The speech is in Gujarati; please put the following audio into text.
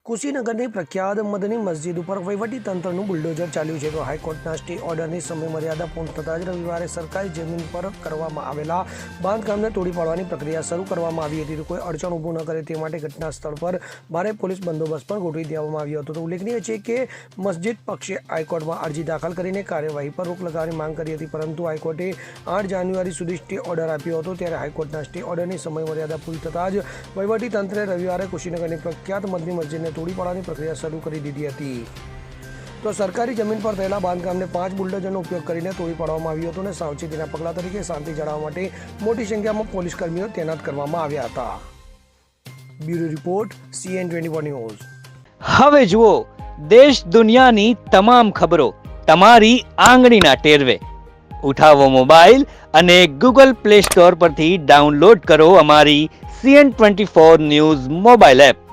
કુશીનગરની પ્રખ્યાત મદની મસ્જિદ ઉપર વહીવટી તંત્રનું બુલડોઝર ચાલ્યું છે. તો હાઈકોર્ટના સ્ટે ઓર્ડરની સમયમર્યાદા પૂર્ણ થતાં જ રવિવારે સરકારી જમીન પર કરવામાં આવેલા બાંધકામને તોડી પાડવાની પ્રક્રિયા શરૂ કરવામાં આવી હતી. તો કોઈ અડચણ ઊભું ન કરે તે માટે ઘટના સ્થળ પર ભારે પોલીસ બંદોબસ્ત પણ ગોઠવી દેવામાં આવ્યો હતો. તો ઉલ્લેખનીય છે કે મસ્જિદ પક્ષે હાઈકોર્ટમાં અરજી દાખલ કરીને કાર્યવાહી પર રોક લગાવવાની માંગ કરી હતી, પરંતુ હાઈકોર્ટે 8 જાન્યુઆરી સુધી સ્ટે ઓર્ડર આપ્યો હતો. ત્યારે હાઈકોર્ટના સ્ટે ઓર્ડરની સમયમર્યાદા પૂરી થતાં જ વહીવટી તંત્રે રવિવારે કુશીનગરની પ્રખ્યાત મદની મસ્જિદને તોડી પાડવાની પ્રક્રિયા શરૂ કરી દીધી હતી. તો સરકારી જમીન પર થયેલા બાંધકામને 5 બુલડોઝરનો ઉપયોગ કરીને તોડી પાડવામાં આવ્યું હતું અને સાવચેતીના પગલાં તરીકે શાંતિ જાળવવા માટે મોટી સંખ્યામાં પોલીસ કર્મીઓ તૈનાત કરવામાં આવ્યા હતા. Bureau report CN24 news. હવે જુઓ દેશ દુનિયાની તમામ ખબરો તમારી આંગળીના ટેરવે. ઉઠાવો મોબાઈલ અને Google Play Store પરથી ડાઉનલોડ કરો અમારી CN24 ન્યૂઝ મોબાઈલ એપ.